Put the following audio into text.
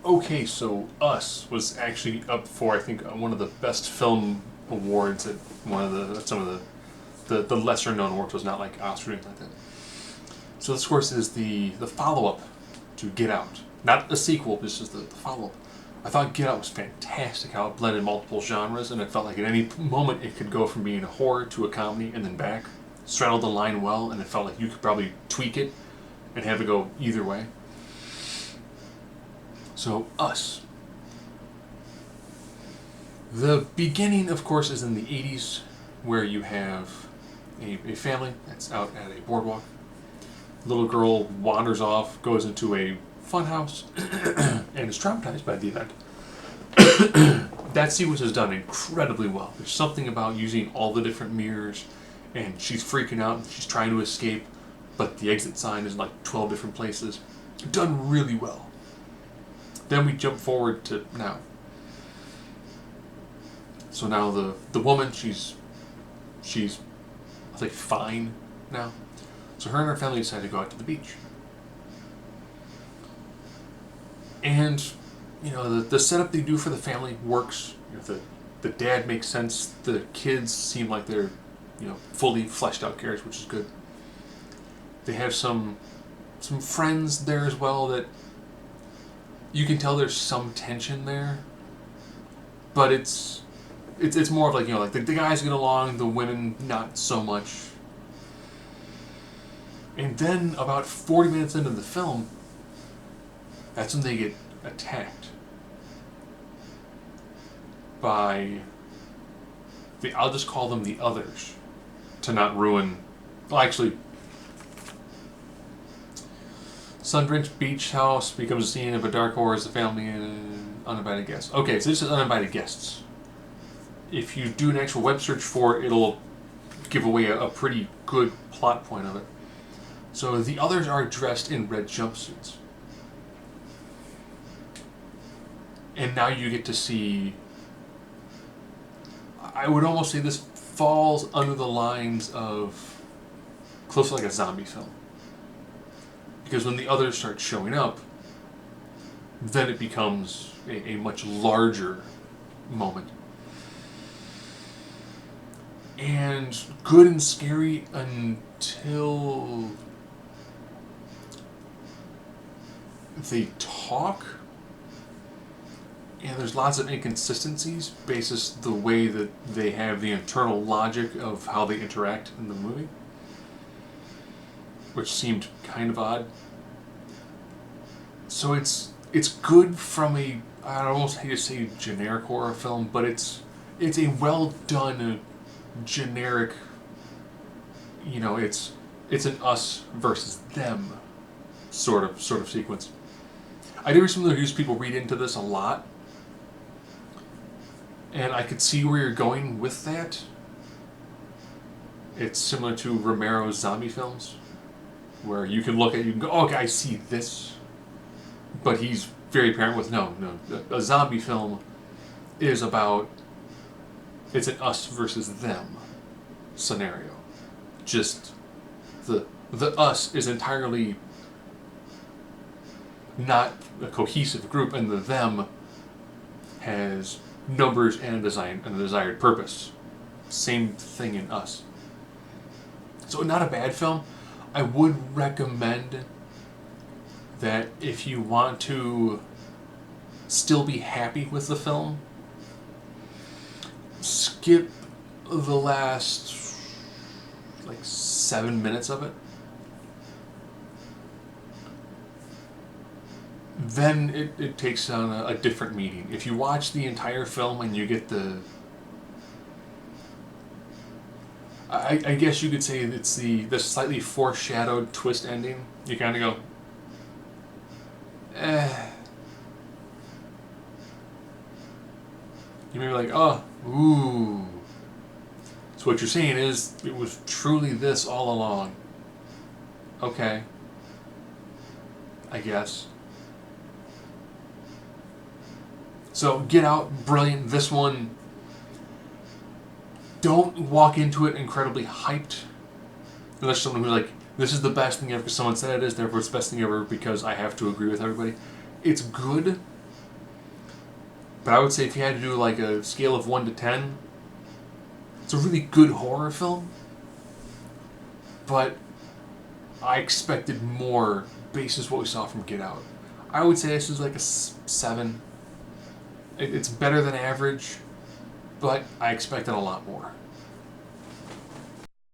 Okay, so Us was actually up for, I think, one of the best film awards at one of some of the lesser known awards. Was not like Oscar or anything like that. So this, of course, is the follow up to Get Out, not a sequel. This is the follow up. I thought Get Out was fantastic. How it blended multiple genres, and it felt like at any moment it could go from being a horror to a comedy and then back. Straddled the line well, and it felt like you could probably tweak it and have it go either way. So, Us. The beginning, of course, is in the 80s, where you have a family that's out at a boardwalk. Little girl wanders off, goes into a funhouse, and is traumatized by the event. That sequence is done incredibly well. There's something about using all the different mirrors, and she's freaking out, and she's trying to escape, but the exit sign is in like 12 different places. Done really well. Then we jump forward to now. So now the woman, she's I think fine now. So her and her family decide to go out to the beach. And, you know, the setup they do for the family works. You know, the dad makes sense. The kids seem like they're, you know, fully fleshed out characters, which is good. They have some friends there as well that you can tell there's some tension there, but it's more of like, you know, like the guys get along, the women not so much. And then about 40 minutes into the film, that's when they get attacked by I'll just call them the others to not ruin. Well, actually, sun-drenched beach house becomes a scene of a dark horror as the family and uninvited guests. Okay, so this is uninvited guests. If you do an actual web search for it, it'll give away a pretty good plot point of it. So the others are dressed in red jumpsuits. And now you get to see, I would almost say this falls under the lines of close to like a zombie film. Because when the others start showing up, then it becomes a much larger moment. And good and scary until they talk. And there's lots of inconsistencies basis the way that they have the internal logic of how they interact in the movie, which seemed kind of odd. So it's good from I almost hate to say generic horror film, but it's a well done generic, you know, it's an us versus them sort of sequence. I do some of the reviews people read into this a lot, and I could see where you're going with that. It's similar to Romero's zombie films, where you can look at it, you can go, oh, okay, I see this. But he's very apparent with, no. A zombie film is about, it's an us versus them scenario. Just the us is entirely not a cohesive group, and the them has numbers and a desired purpose. Same thing in Us. So not a bad film. I would recommend that if you want to still be happy with the film, skip the last like 7 minutes of it. Then it takes on a different meaning. If you watch the entire film and you get I guess you could say it's the slightly foreshadowed twist ending, you kind of go, You may be like, oh, ooh. So what you're saying is it was truly this all along. Okay. I guess. So Get Out, brilliant. This one, don't walk into it incredibly hyped. Unless someone who's like, this is the best thing ever because someone said it is, therefore it's the best thing ever because I have to agree with everybody. It's good, But I would say if you had to do like a scale of 1 to 10, it's a really good horror film. But I expected more basis what we saw from Get Out. I would say this is like a 7. It's better than average, but I expected a lot more.